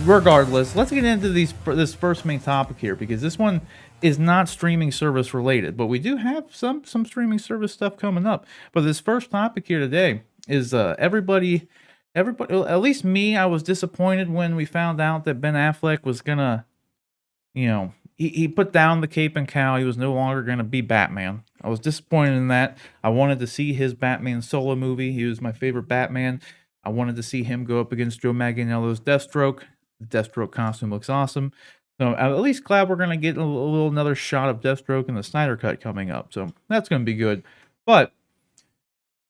regardless, let's get into this first main topic here, because this one is not streaming service related, but we do have some streaming service stuff coming up. But this first topic here today is everybody, at least me, I was disappointed when we found out that Ben Affleck was gonna, he put down the cape and cowl. He was no longer gonna be Batman. I was disappointed in that. I wanted to see his Batman solo movie. He was my favorite Batman. I wanted to see him go up against Joe Manganiello's Deathstroke. The Deathstroke costume looks awesome. So I'm at least glad we're going to get another shot of Deathstroke in the Snyder Cut coming up. So that's going to be good. But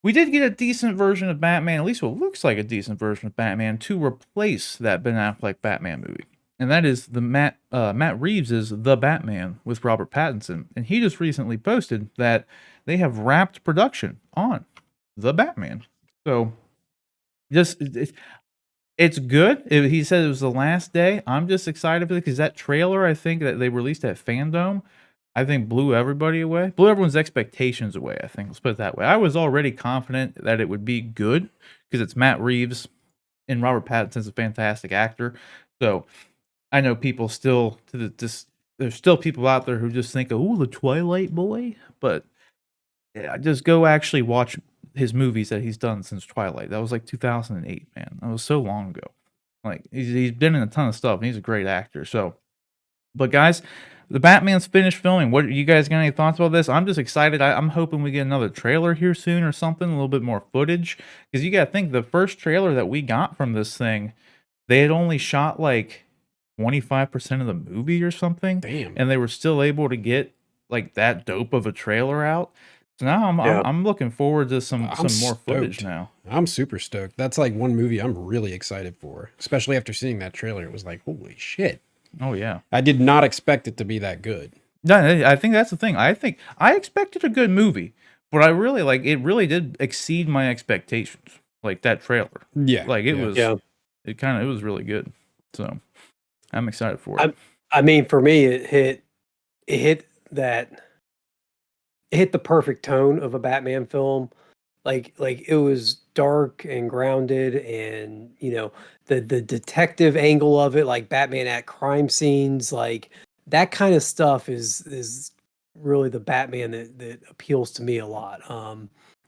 we did get a decent version of Batman, at least what looks like a decent version of Batman, to replace that Ben Affleck Batman movie. And that is the Matt Reeves' The Batman with Robert Pattinson. And he just recently posted that they have wrapped production on The Batman. So it's good. He said it was the last day. I'm just excited for it because that trailer, I think, that they released at Fandom, I think blew everybody away. Blew everyone's expectations away, I think. Let's put it that way. I was already confident that it would be good because it's Matt Reeves and Robert Pattinson's a fantastic actor. So I know people still, there's still people out there who just think, oh, the Twilight boy. But yeah, just go actually watch his movies that he's done since Twilight. That was like 2008, man. That was so long ago. Like he's been in a ton of stuff, and he's a great actor. So, but guys, the Batman's finished filming. What you guys got any thoughts about this? I'm just excited. I'm hoping we get another trailer here soon or something, a little bit more footage. Because you got to think the first trailer that we got from this thing, they had only shot like 25% of the movie or something. Damn. And they were still able to get like that dope of a trailer out. So now I'm looking forward to some more footage now. I'm super stoked. That's like one movie I'm really excited for, especially after seeing that trailer. It was like, holy shit. Oh yeah. I did not expect it to be that good. No, I think that's the thing. I expected a good movie, but I really it really did exceed my expectations. Like that trailer. Yeah. Like it was it was really good. So I'm excited for it. I mean, for me, it hit the perfect tone of a Batman film. Like it was dark and grounded, and the detective angle of it, like Batman at crime scenes, like that kind of stuff is really the Batman that appeals to me a lot.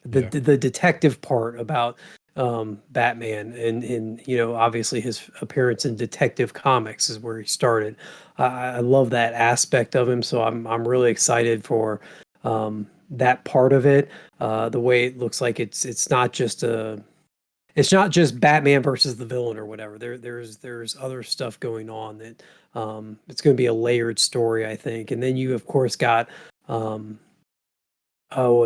The detective part about Batman and obviously his appearance in Detective Comics is where he started. I love that aspect of him, so I'm really excited for that part of it. The way it looks like it's not just Batman versus the villain or whatever. There's other stuff going on that it's going to be a layered story, I think. And then you of course got was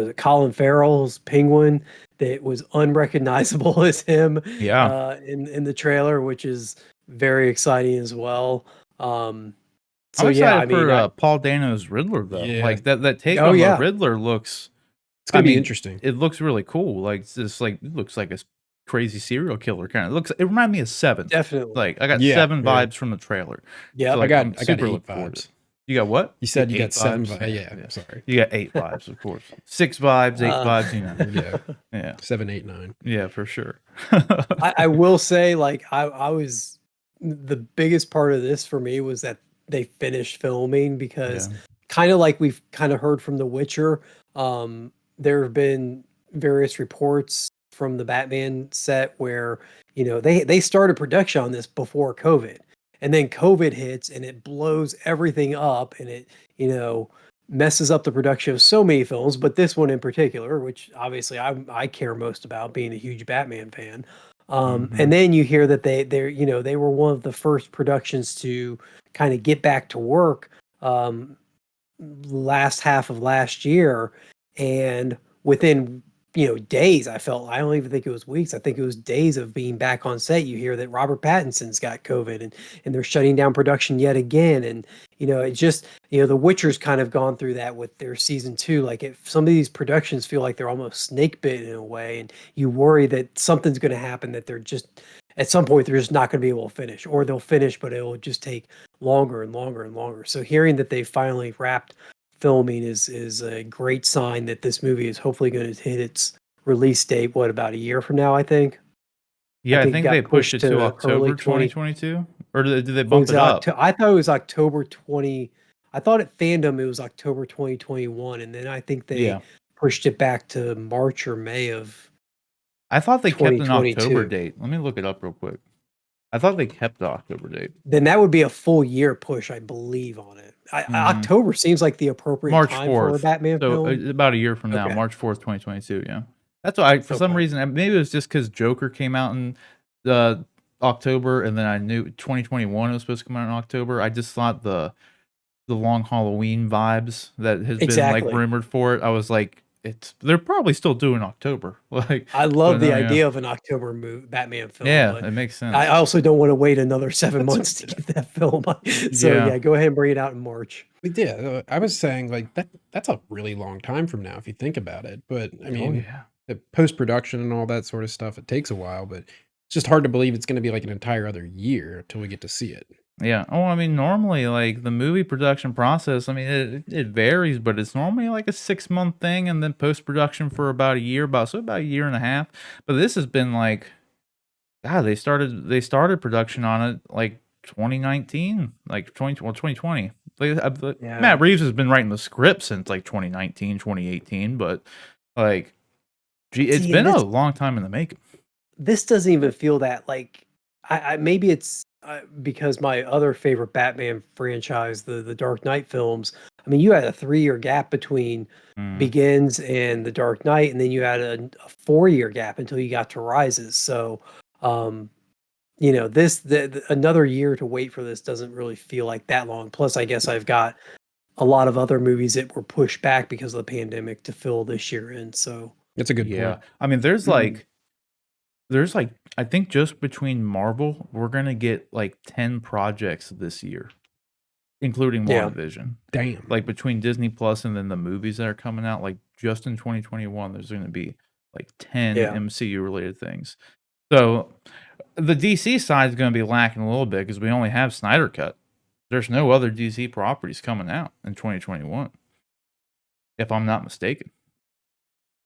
it Colin Farrell's Penguin that was unrecognizable as him in the trailer, which is very exciting as well. So I'm excited for Paul Dano's Riddler though. Yeah. Like that take on the Riddler looks. It's gonna be interesting. It looks really cool. Like it's just it looks like a crazy serial killer kind of. It reminded me of Seven. Definitely. Like I got Seven vibes from the trailer. Yeah, so, I got 8 vibes. You got what? You said you got 7 vibes. Yeah, sorry. You got 8 vibes, of course. 6 vibes, 8 vibes. Yeah. 7, 8, 9. Yeah, for sure. I will say, like I was the biggest part of this for me was that they finished filming, because kind of like we've kind of heard from The Witcher, there have been various reports from the Batman set where they started production on this before COVID, and then COVID hits and it blows everything up, and it messes up the production of so many films, but this one in particular, which obviously I care most about, being a huge Batman fan. And then you hear that they were one of the first productions to kind of get back to work last half of last year, and within days, I don't even think it was weeks, I think it was days of being back on set, you hear that Robert Pattinson's got COVID, and they're shutting down production yet again. And it just The Witcher's kind of gone through that with their season 2. Like, if some of these productions feel like they're almost snake bit in a way, and you worry that something's going to happen, that they're just at some point they're just not going to be able to finish, or they'll finish but it will just take longer and longer and longer. So hearing that they finally wrapped filming is a great sign that this movie is hopefully going to hit its release date, about a year from now, I think. Yeah, I think they pushed it to October 2022. or did they bump it up? I thought it was October 20. I thought at Fandom it was October 2021, and then I think they Yeah, pushed it back to March or May of I thought they kept an October 2022. date. Let me look it up real quick. I thought they kept the October date. Then that would be a full year push, I believe, on it. October seems like the appropriate March time for a 4th. Batman So film. about a year from now, Okay. March 4th, 2022. Yeah, that's why. For some Okay. reason, maybe it was just because Joker came out in October, and then I knew 2021 was supposed to come out in October. I just thought the long Halloween vibes that has been like Exactly. rumored for it. I was like, they're probably still doing October. Like, I but love the no, yeah, idea of an October Batman film, yeah, but it makes I sense. also don't want to wait another 7 months to get that film. So Yeah, yeah, go ahead and bring it out in March. But yeah, I was saying like that's a really long time from now if you think about it. But I oh mean, yeah. the post production and all that sort of stuff, it takes a while, but it's just hard to believe it's going to be like an entire other year until we get to see it. Yeah. Oh, I mean, normally, like the movie production process, I mean, it varies, but it's normally like a 6 month thing, and then post production for about a year, about a year and a half. But this has been like, God, they started production on it like 2019, like 2020. Yeah. Matt Reeves has been writing the script since like 2019, 2018, but like, gee, it's See, and been a long time in the making. this doesn't even feel that like I maybe it's because my other favorite Batman franchise, the Dark Knight films. I mean, you had a 3 year gap between Mm, Begins and the Dark Knight, and then you had a 4 year gap until you got to Rises. So, um, another year to wait for this doesn't really feel like that long. Plus, I guess I've got a lot of other movies that were pushed back because of the pandemic to fill this year in. So, That's a good yeah. point. I mean, there's like I think just between Marvel, we're gonna get like 10 projects this year, including yeah, WandaVision. Damn. Like between Disney Plus and then the movies that are coming out, like just in 2021, there's gonna be like 10 yeah. MCU related things. So the DC side is gonna be lacking a little bit because we only have Snyder Cut. There's no other DC properties coming out in 2021, if I'm not mistaken.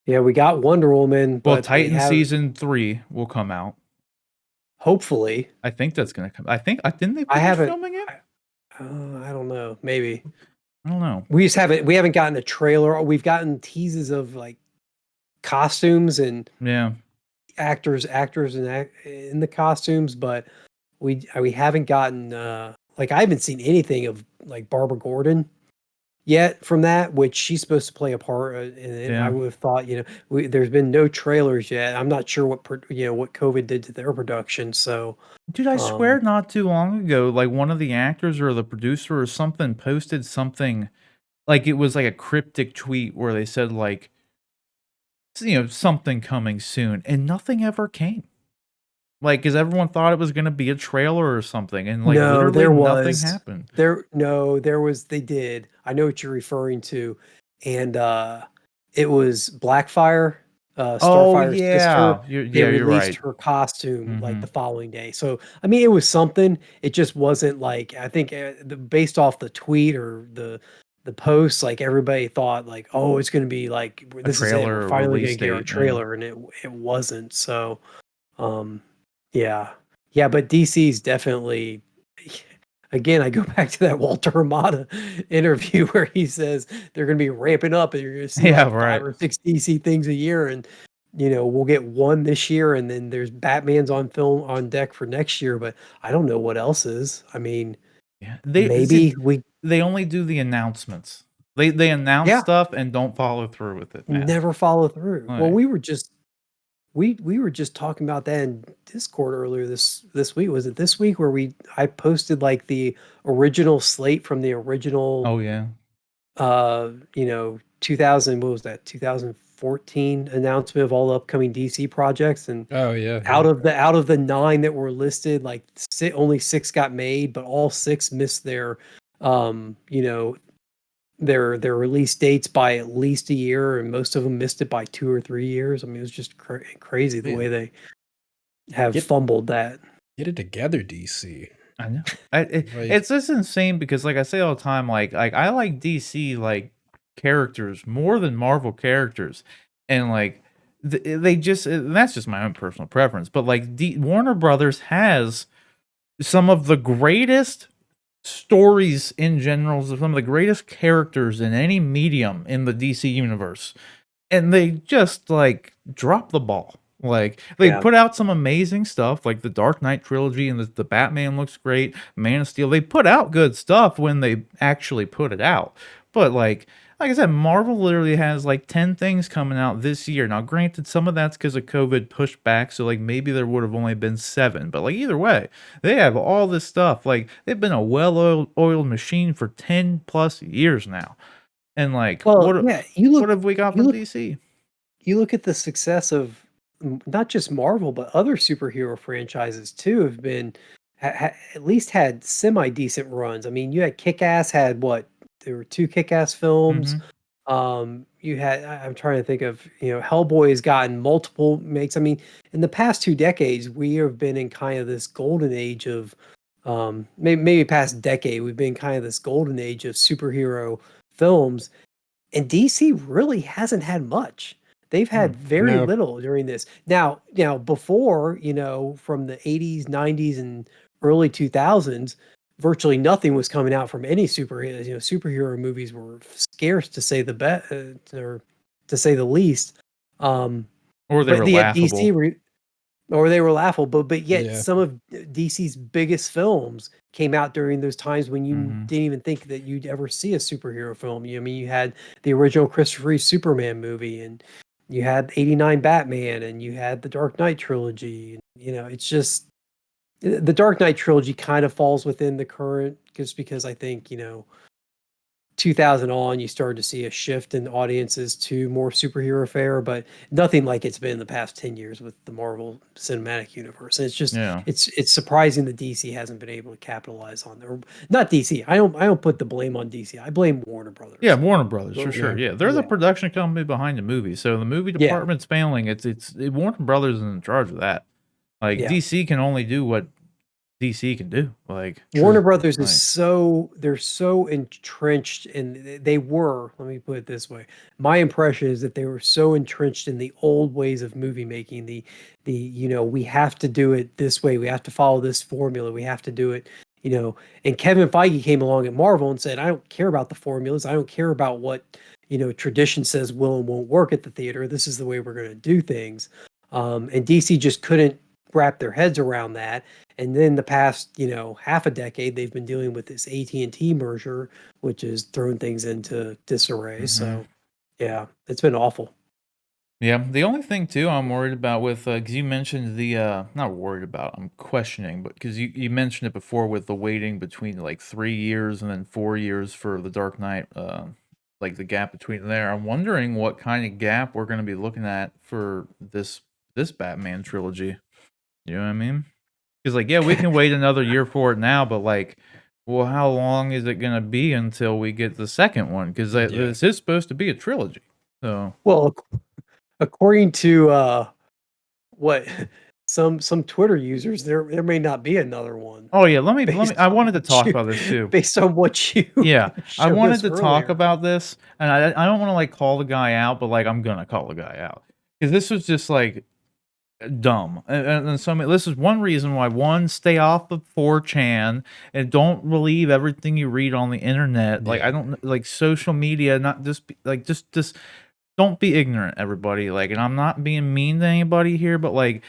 Yeah, we got Wonder Woman, Well, but they Titan have season 3 will come out. hopefully. I think that's gonna come. I think didn't they I finish haven't. filming it? I don't know. Maybe I don't know. we just haven't. We haven't gotten a trailer. We've gotten teases of like costumes and Yeah. actors in the costumes, but we haven't gotten like I haven't seen anything of like Barbara Gordon yet from that, which she's supposed to play a part in it. I Yeah. would have thought, there's been no trailers yet. I'm not sure what COVID did to their production. So, Dude, I um, swear not too long ago, like one of the actors or the producer or something posted something like it was like a cryptic tweet where they said like something coming soon and nothing ever came. Like cuz everyone thought it was going to be a trailer or something and like no, literally there nothing was happened. there was they did. I know what you're referring to, and it was Blackfire, Oh Starfire's sister. yeah. They You're released right. her costume like the Mhm. following day. So I mean, it was something. It just wasn't like I think based off the tweet or the post, like everybody thought like, oh, it's gonna be like A this is it. We're trailer or finally gonna release get our date. Yeah. trailer, and it wasn't. So um, yeah. Yeah, but DC's definitely again, I go back to that Walter Ramada interview where he says they're gonna be ramping up and you're gonna see Yeah, like 5 right. or 6 DC things a year and we'll get one this year and then there's Batman's on film on deck for next year, but I don't know what else is. I mean, Yeah. maybe we They only do the announcements. They announce yeah, stuff and don't follow through with it, man. never follow through. Well, Like, we were just talking about that in Discord earlier this week. Was it this week where I posted like the original slate from the original oh yeah. 2000, what was that? 2014 announcement of all the upcoming DC projects, and Oh yeah, yeah. out of the 9 that were listed, like only 6 got made, but all 6 missed their um, you know, their release dates by at least a year, and most of them missed it by 2 or 3 years. I mean, it was just crazy the way Man, they have get fumbled that. get it together, DC. I know. Like, It's just insane because like I say all the time, like I like DC like characters more than Marvel characters, and like they just and that's just my own personal preference. But like Warner Brothers has some of the greatest stories in general, some of the greatest characters in any medium in the DC universe, and they just like drop the ball. Like they Yeah. put out some amazing stuff, like the Dark Knight trilogy, and the Batman looks great. Man of Steel. They put out good stuff when they actually put it out. But like I said, Marvel literally has like 10 things coming out this year. Now, granted, some of that's because of COVID pushed back, so like maybe there would have only been 7. But like either way, they have all this stuff. Like they've been a well-oiled machine for 10 plus years now. And like, Well, yeah, you what look have we got you from look DC? you look at the success of not just Marvel, but other superhero franchises too have been at least had semi decent runs. I mean, you had Kick Ass had what? There were 2 Kick Ass films. Mm-hmm. You had I'm trying to think of, Hellboy has gotten multiple makes. I mean, in the past 2 decades, we have been in kind of this golden age of maybe past decade, we've been kind of this golden age of superhero films, and DC really hasn't had much. They've had very No. little during this. Now before, from the 80s, 90s, and early 2000s, virtually nothing was coming out from any superhero. Superhero movies were scarce to say or to say the least. Or they But were yet DC laughable. or they were laughable, but yet Yeah. some of DC's biggest films came out during those times when you Mm-hmm. didn't even think that you'd ever see a superhero film. I mean, you had the original Christopher Reeve Superman movie, and you had '89 Batman, and you had the Dark Knight trilogy. And, it's just the Dark Knight trilogy kind of falls within the current, just because I think 2000 on, you started to see a shift in audiences to more superhero fare, but nothing like it's been in the past 10 years with the Marvel Cinematic Universe. And it's just Yeah. it's surprising that DC hasn't been able to capitalize on there. Not DC. I don't put the blame on DC. I blame Warner Brothers. Yeah, Warner Brothers for Well, sure. Yeah. Yeah, they're the yeah. production company behind the movie. So the movie Yeah. department's failing. Warner Brothers is in charge of that. Like Yeah. DC can only do what DC can do. Like Warner Brothers is like, they're so entrenched in let me put it this way. My impression is that they were so entrenched in the old ways of movie making, we have to do it this way, we have to follow this formula, we have to do it, and Kevin Feige came along at Marvel and said, I don't care about the formulas, I don't care about what, tradition says will and won't work at the theater. This is the way we're going to do things. And DC just couldn't wrap their heads around that. And then the past, half a decade, they've been dealing with this AT&T merger, which has thrown things into disarray. Mhm. So, yeah, it's been awful. yeah. The only thing too I'm worried about with because you mentioned not worried about, I'm questioning, but because you mentioned it before with the waiting between like 3 years and then 4 years for the Dark Knight, like the gap between there. I'm wondering what kind of gap we're going to be looking at for this Batman trilogy. You know what I mean? Because like, yeah, we can wait another year for it now, but like, well, how long is it gonna be until we get the second one? Because Yeah. this is supposed to be a trilogy. So Well, according to what some Twitter users, there may not be another one oh yeah, let me. based I on wanted to what talk you about this too. based on what you Yeah, I showed wanted us to talk earlier. about this, and I don't want to like call the guy out, but like I'm gonna call the guy out because this was just like dumb. And so this is one reason why stay off of 4chan and don't believe everything you read on the internet. Like Yeah. I don't like social media, not just just don't be ignorant, everybody. Like, and I'm not being mean to anybody here, but like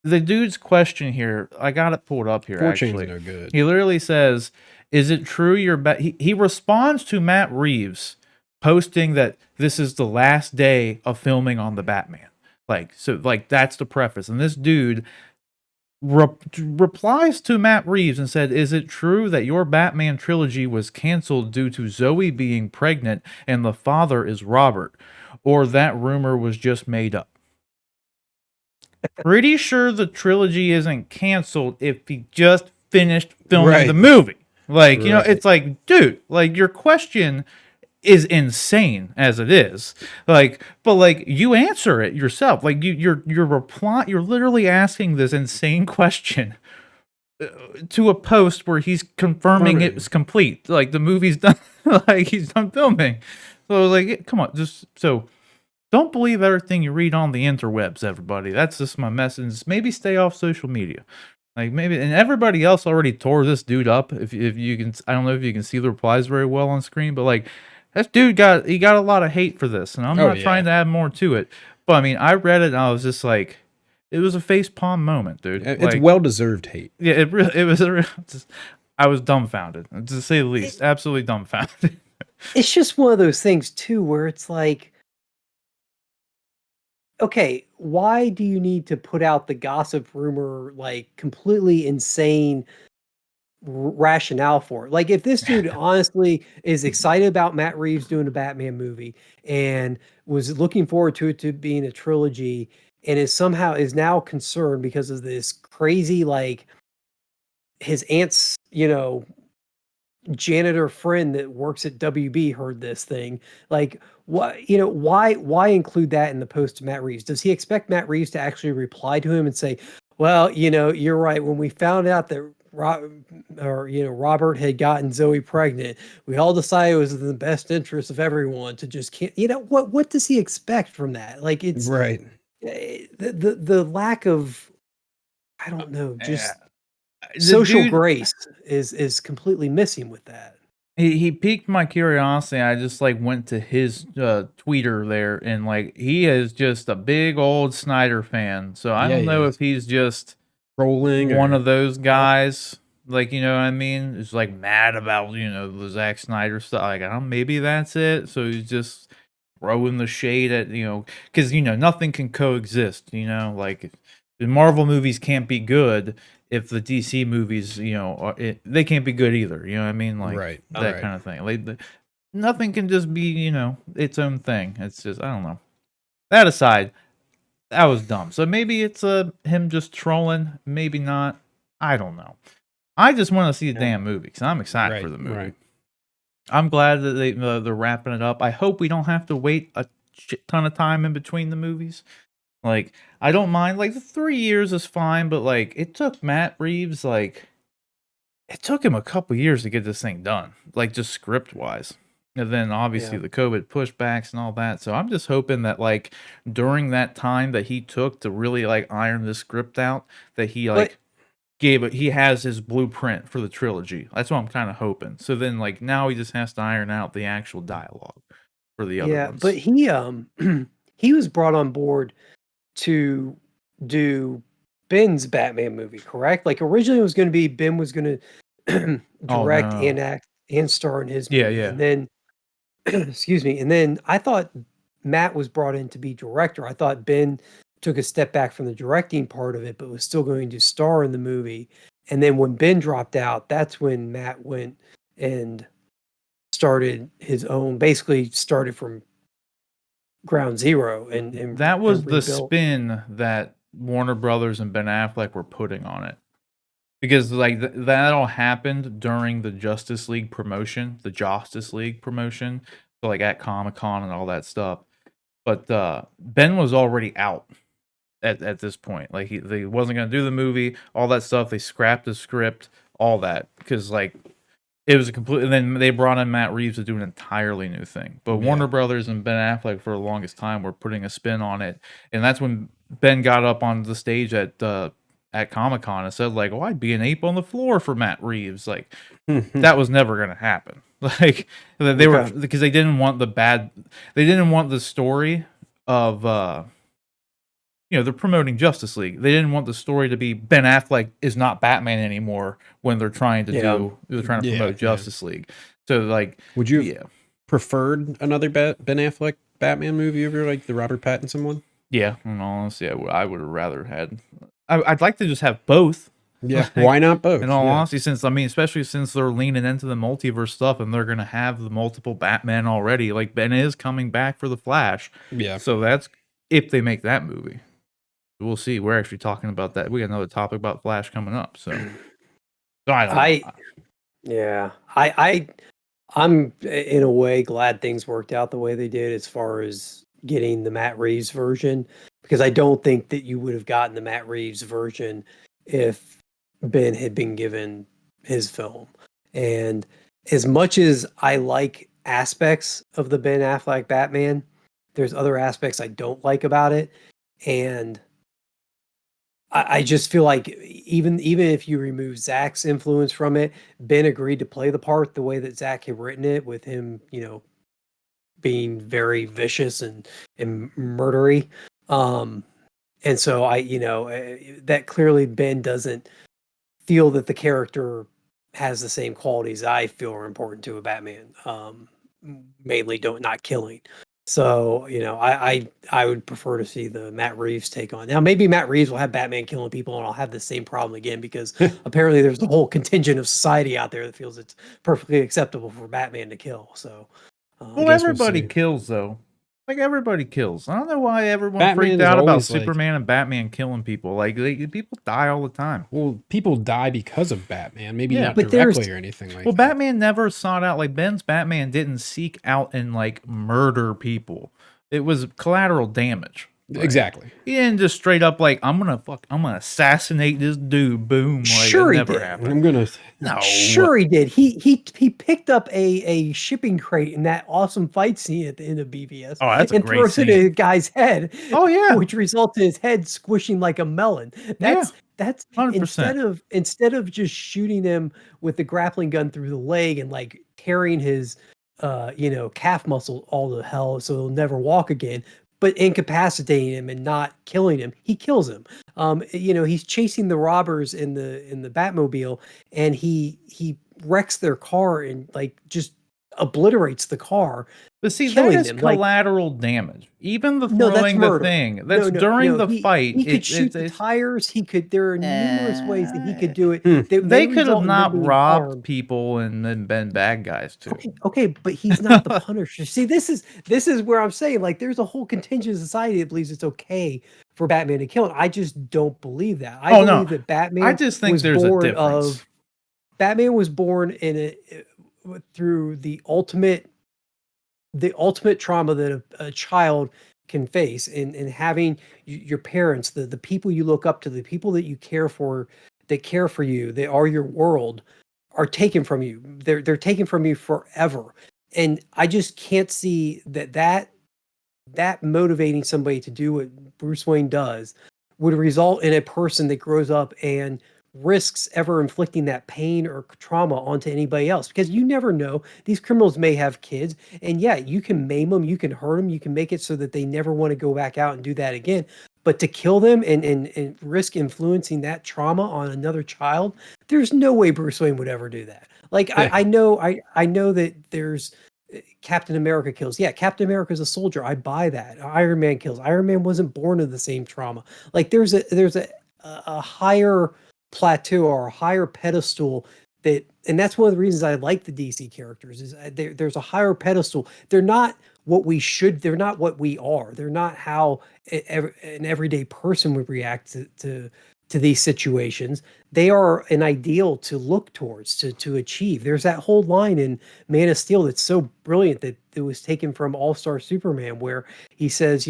the dude's question here, I got it pulled up here 4chan's actually. no good. He literally says, "Is it true he responds to Matt Reeves posting that this is the last day of filming on the Batman. Like, so like that's the preface. And this dude replies to Matt Reeves and said, "Is it true that your Batman trilogy was canceled due to Zoe being pregnant and the father is Robert, or that rumor was just made up?" Pretty sure the trilogy isn't canceled if he just finished filming Right. the movie. Like, you know, Right. it's like, dude, like your question is insane as it is. Like, but like you answer it yourself. Like you're literally asking this insane question to a post where he's confirming it was complete. Like the movie's done. Like he's done filming. So like, come on, just so. Don't believe everything you read on the interwebs, everybody. That's just my message. Maybe stay off social media. Like maybe, and everybody else already tore this dude up. If you can, I don't know if you can see the replies very well on screen, but like this dude got a lot of hate for this, and I'm Oh not yeah. trying to add more to it. But I mean, I read it and I was just like, it was a face palm moment, dude. It's Like, well deserved hate. yeah, it really, it was a real. Just, I was dumbfounded, to say the least. Absolutely dumbfounded. It's just one of those things too, where it's like, okay, why do you need to put out the gossip rumor, like completely insane rationale for it? Like, if this dude honestly is excited about Matt Reeves doing a Batman movie and was looking forward to it to being a trilogy, and is now concerned because of this crazy, like, his aunt's, janitor friend that works at WB heard this thing. Like, what, why include that in the post to Matt Reeves? Does he expect Matt Reeves to actually reply to him and say, well, you're right. When we found out that Robert had gotten Zoe pregnant, we all decided it was in the best interest of everyone to just can't, what does he expect from that? Like, it's Right. the lack of, I don't know, Yeah. just The social dude, grace is completely missing with that. he piqued my curiosity. I just like went to his tweeter there, and like he is just a big old Snyder fan. So I Yeah, don't he know is. if he's just Trolling one or of those guys. Like, you know what I mean? Is like mad about, the Zack Snyder stuff. Like, I don't, maybe that's it. So he's just throwing the shade at, because, nothing can coexist, like the Marvel movies can't be good if the DC movies, they can't be good either. You know what I mean? Like right. that Right. kind of thing. Like, nothing can just be, its own thing. It's just, I don't know. That aside, that was dumb. So maybe it's him just trolling, maybe not. I don't know. I just want to see the Yeah. damn movie because I'm excited for Right. the movie. Right. I'm glad that they're wrapping it up. I hope we don't have to wait a shit ton of time in between the movies. Like, I don't mind. Like, the 3 years is fine, but like, it took Matt Reeves it took him a couple years to get this thing done. Like, just script wise. And then obviously Yeah. the COVID pushbacks and all that. So I'm just hoping that like during that time that he took to really like iron this script out, that he But like he has his blueprint for the trilogy. That's what I'm kind of hoping. So then like now he just has to iron out the actual dialogue for the other yeah, but ones. he he was brought on board to do Ben's Batman movie, correct? Like, originally it was going to be Ben was going to Oh direct no. and act and star in his Yeah, movie, yeah. and then excuse me, and then I thought Matt was brought in to be director. I thought Ben took a step back from the directing part of it, but was still going to star in the movie. And then when Ben dropped out, that's when Matt went and started his own, basically started from ground zero That was and the rebuilt. spin that Warner Brothers and Ben Affleck were putting on it. Because like that all happened during the Justice League promotion, so like at Comic-Con and all that stuff. But Ben was already out at this point. Like they wasn't gonna do the movie, all that stuff. They scrapped the script, all that, because like it was a complete. And then they brought in Matt Reeves to do an entirely new thing. But Yeah. Warner Brothers and Ben Affleck for the longest time were putting a spin on it, and that's when Ben got up on the stage at Comic Con and said like, "Oh, I'd be an ape on the floor for Matt Reeves." Like that was never gonna happen. Like they were Okay. because they didn't want they didn't want the story of they're promoting Justice League. They didn't want the story to be Ben Affleck is not Batman anymore when they're trying to Yeah. promote Yeah. Justice League. So like, Would you have yeah, preferred another Ben Affleck Batman movie over like the Robert Pattinson one? yeah. In all honesty, I would have rather had. I'd like to just have both. Yeah. Like, Why not both? in all Yeah. honesty, especially since they're leaning into the multiverse stuff and they're gonna have the multiple Batman already. Like Ben is coming back for the Flash, Yeah. so that's if they make that movie. We'll see. We're actually talking about that. We got another topic about Flash coming up. So I don't know. Yeah, I'm in a way glad things worked out the way they did as far as getting the Matt Reeves version, because I don't think that you would have gotten the Matt Reeves version if Ben had been given his film. And as much as I like aspects of the Ben Affleck Batman, there's other aspects I don't like about it. And I just feel like even if you remove Zach's influence from it, Ben agreed to play the part the way that Zach had written it, with him, being very vicious and murdery. Um, and so that clearly Ben doesn't feel that the character has the same qualities I feel are important to a Batman. Mainly don't not killing. So, I would prefer to see the Matt Reeves take on. Now, maybe Matt Reeves will have Batman killing people and I'll have the same problem again, because apparently there's a whole contingent of society out there that feels it's perfectly acceptable for Batman to kill. So, Well, guess we'll everybody see. kills though. Like everybody kills. I don't know why everyone Batman freaked is out about always, like- Superman and Batman killing people. Like people die all the time. Well, people die because of Batman, maybe Yeah. not But directly there's- or anything like Well, that. Batman never sought out, like Ben's Batman didn't seek out and like murder people. It was collateral damage. Like, Exactly. he didn't just straight up like I'm gonna assassinate this dude. Boom. Like Sure it he never did. happened. I'm gonna. No. Sure he did. He picked up a shipping crate in that awesome fight scene at the end of BVS, Oh, that's a and great throws it at a scene. guy's head. Oh, yeah. Which results in his head squishing like a melon. That's 100%. instead of just shooting him with the grappling gun through the leg and like tearing his calf muscle all to hell so he'll never walk again, but incapacitating him and not killing him, he kills him. He's chasing the robbers in the Batmobile, and he wrecks their car and like just obliterates the car. But see, that killing is them, like- collateral damage. Even the No, that's throwing the murder. thing. That's during the fight. He could shoot the tires. He could. There are numerous ways that he could do it. They could have result in them not being robbed harmed. people and then been bad guys too. Okay, but he's not the Punisher. See, this is where I'm saying, like, there's a whole contingent of society that believes it's okay for Batman to kill him. I just don't believe that. I believe that Batman. I just think was there's a born difference. Batman was born through the ultimate trauma that a child can face, and having your parents, the people you look up to, the people that you care for, that care for you, they are your world, are taken from you. They're taken from you forever. And I just can't see that motivating somebody to do what Bruce Wayne does would result in a person that grows up and risks ever inflicting that pain or trauma onto anybody else, because you never know. These criminals may have kids, and yeah, you can maim them, you can hurt them, you can make it so that they never want to go back out and do that again. But to kill them and risk influencing that trauma on another child, there's no way Bruce Wayne would ever do that. Like, Yeah. I know that there's Captain America kills. Yeah, Captain America's a soldier. I buy that. Iron Man kills. Iron Man wasn't born of the same trauma. Like, there's a higher plateau or a higher pedestal and that's one of the reasons I like the DC characters, is there's a higher pedestal. They're not what we should. They're not what we are. They're not how an everyday person would react to these situations. They are an ideal to look towards, to achieve. There's that whole line in Man of Steel that's so brilliant that it was taken from All-Star Superman, where he says,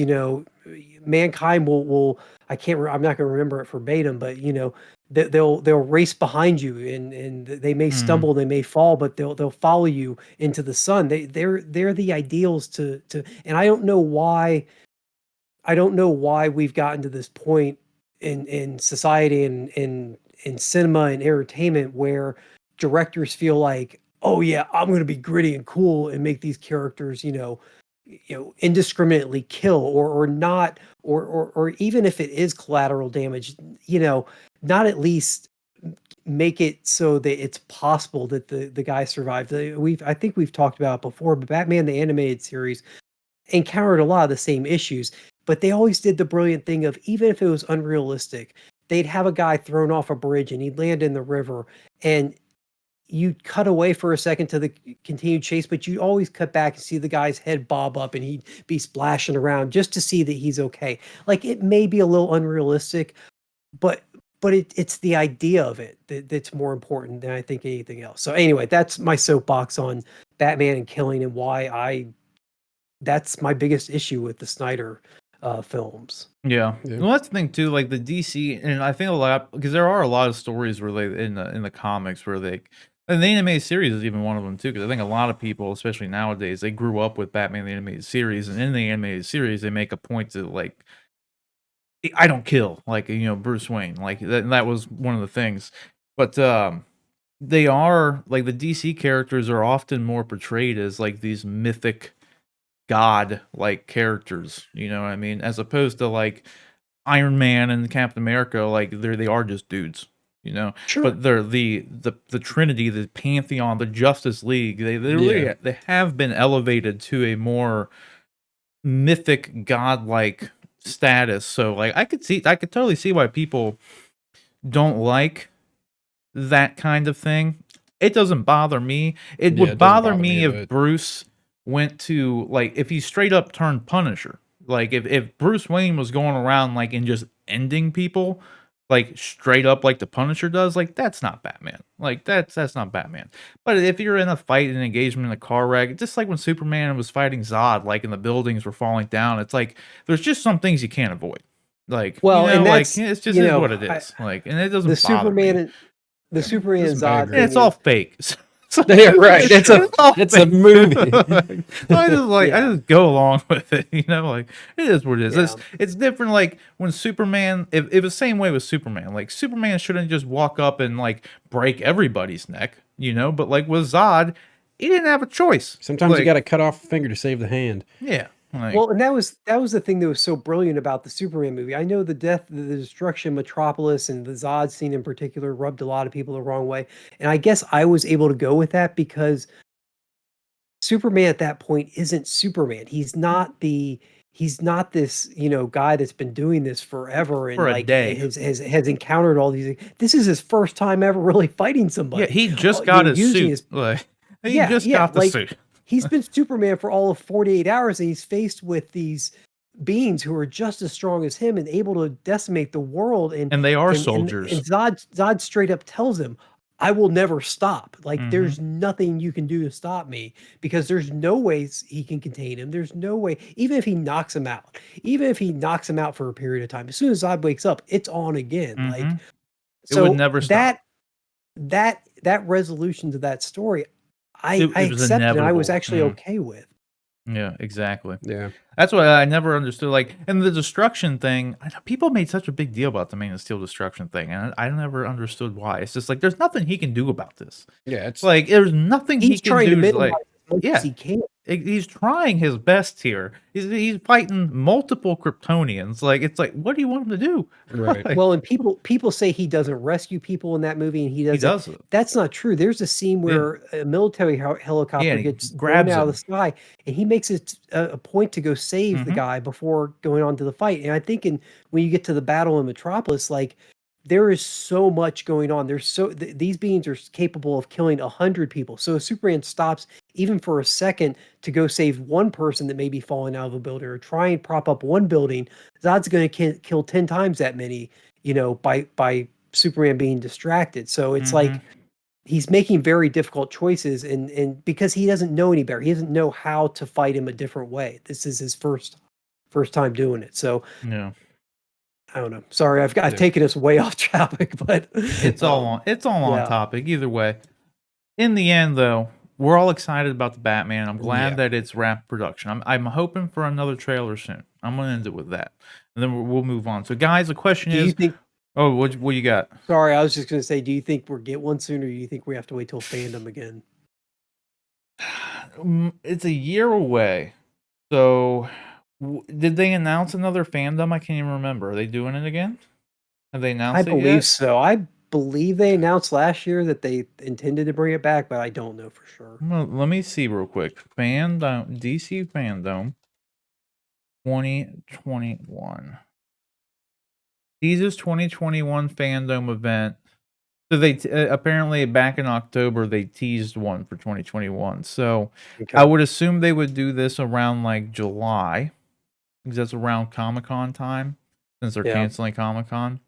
mankind will I'm not going to remember it verbatim, but they'll race behind you, and they may stumble, they may fall, but they'll follow you into the sun. They're the ideals to and I don't know why we've gotten to this point in society and in cinema and entertainment where directors feel like, oh yeah, I'm going to be gritty and cool and make these characters, indiscriminately kill or not, or even if it is collateral damage, not at least make it so that it's possible that the guy survived. I think we've talked about it before, but Batman the Animated Series encountered a lot of the same issues, but they always did the brilliant thing of, even if it was unrealistic, they'd have a guy thrown off a bridge and he'd land in the river, and you'd cut away for a second to the continued chase, but you always cut back and see the guy's head bob up and he'd be splashing around just to see that he's okay. Like, it may be a little unrealistic, but it's the idea of it that's more important than I think anything else. So anyway, that's my soapbox on Batman and killing, and why that's my biggest issue with the Snyder films. Yeah. Yeah. Well, that's the thing too. Like the DC, and I think a lot, because there are a lot of stories related in the comics where and the animated series is even one of them too. Because I think a lot of people, especially nowadays, they grew up with Batman the animated series, and in the animated series, they make a point to like I don't kill like Bruce Wayne. Like that was one of the things. But they are like the DC characters are often more portrayed as like these mythic god like characters. You know what I mean? As opposed to like Iron Man and Captain America, like they are just dudes, you know. Sure. But they're the Trinity, the Pantheon, the Justice League. They really Yeah. they have been elevated to a more mythic godlike status. So like I could totally see why people don't like that kind of thing. It doesn't bother me. It Yeah, would it doesn't bother bother me me a if bit. Bruce went to like if he straight up turned Punisher. Like if Bruce Wayne was going around like and just ending people like straight up like the Punisher does, like that's not Batman. Like that's not Batman. But if you're in a fight, an engagement in a car wreck, just like when Superman was fighting Zod, like and the buildings were falling down, it's like there's just some things you can't avoid. Like Well, and like that's it's just is what it I, is. Like and it the doesn't bother Superman me. and the Superman Listen, I Zod agree. And thing it's all is fake. So Yeah, right. It's a all it's a fake. movie. So I just I yeah, just go along with it, like it is what it is. yeah. It's different like when Superman if it was the same way with Superman. Like Superman shouldn't just walk up and like break everybody's neck, but like with Zod, he didn't have a choice. Sometimes you Like got to cut off a finger to save the hand. yeah, like Well, and that was the thing that was so brilliant about the Superman movie. I know the destruction, of Metropolis, and the Zod scene in particular rubbed a lot of people the wrong way, and I guess I was able to go with that because Superman at that point isn't Superman. He's not this, guy that's been doing this forever and for a like day. has encountered all these. This is his first time ever really fighting Yeah, somebody. he just got his Using suit. his Like he yeah, just yeah, got the like suit. he's been Superman for all of 48 hours and he's faced with these beings who are just as strong as him and able to decimate the world and And they are and soldiers. Zod straight up tells him, I will never stop. Like Hmm. there's nothing you can do to stop me because there's no ways he can contain him. There's no way, even if he knocks him out, even if he knocks him out for a period of time, as soon as Zod wakes up, it's on again. Hmm. Like It would so never stop. that resolution to that story, I It was accepted and I was inevitable. actually okay with. Yeah, exactly. Yeah. That's what I never understood. Like, and the destruction thing, I know people made such a big deal about the Man of Steel destruction thing, and I never understood why. It's just like there's nothing he can do about this. Yeah, it's Like, there's nothing he He's can trying to do. minimize Like, as much as yeah, he can. he's trying his best here. He's fighting multiple Kryptonians. Like, it's like, what do you want him to do? right. Like, Well, and people say he doesn't rescue people in that movie, and he he doesn't. does it. That's not true. There's a scene Yeah, where a military yeah, helicopter and he gets thrown grabs out of the him. sky, and he makes it a point to go save the Hmm. guy before going on to the fight. And I think when you get to the battle in Metropolis, like there is so much going on. These beings are capable of killing 100 people. So if Superman stops even for a second to go save one person that may be falling out of a building or try and prop up one building, Zod's going to kill 10 times that many, by Superman being distracted. So it's Hmm. like he's making very difficult choices and because he doesn't know any better. He doesn't know how to fight him a different way. This is his first time doing it. So Yeah. I don't know. Sorry, I've Yeah. taken us way off topic, but It's all on yeah. topic either way. In the end, though, we're all excited about the Batman. I'm glad Yeah. that it's wrapped production. I'm hoping for another trailer soon. I'm gonna end it with that, and then we'll move on. So, guys, the question Do you is, think? oh, what you got? Sorry, I was just gonna say, do you think we'll get one soon, or do you think we have to wait till fandom again? It's a year away. So, did they announce another fandom? I can't even remember. Are they doing it again? Have they I announced it believe yet? so. I believe they announced last year that they intended to bring it back, but I don't know for sure. Well, let me see real quick. Fandom, DC Fandom 2021. Teases 2021 fandom event. So they apparently back in October they teased one for 2021. So I Okay. would assume they would do this around like July because that's around Comic-Con time since they're Yeah. canceling Comic-Con.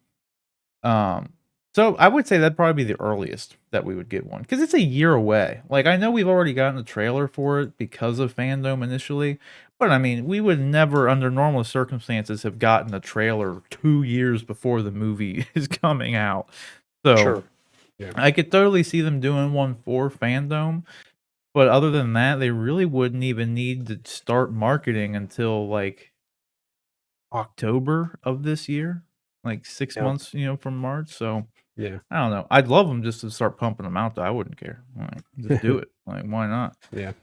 So I would say that'd probably be the earliest that we would get one because it's a year away. Like I know we've already gotten a trailer for it because of fandom initially, but I mean we would never, under normal circumstances, have gotten a trailer 2 years before the movie is coming out. So Sure. Yeah. I could totally see them doing one for fandom, but other than that, they really wouldn't even need to start marketing until like October of this year, like 6 Yeah. months, from March. So Yeah. I don't know. I'd love them just to start pumping them out. Though I wouldn't care. Like, just do it. Like, why not? Yeah.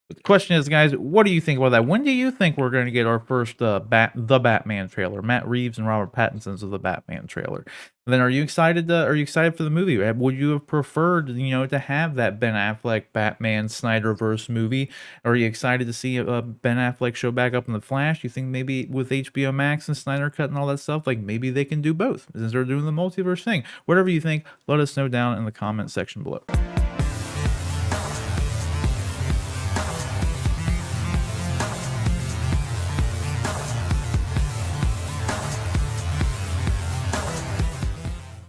But the question is, guys, what do you think about that? When do you think we're going to get our first the Batman trailer? Matt Reeves and Robert Pattinson's of the Batman trailer. And then, are you excited? Are you excited for the movie? Would you have preferred, to have that Ben Affleck Batman Snyderverse movie? Or are you excited to see Ben Affleck show back up in the Flash? You think maybe with HBO Max and Snyder Cut and all that stuff, like maybe they can do both since they're doing the multiverse thing? Whatever you think, let us know down in the comment section below.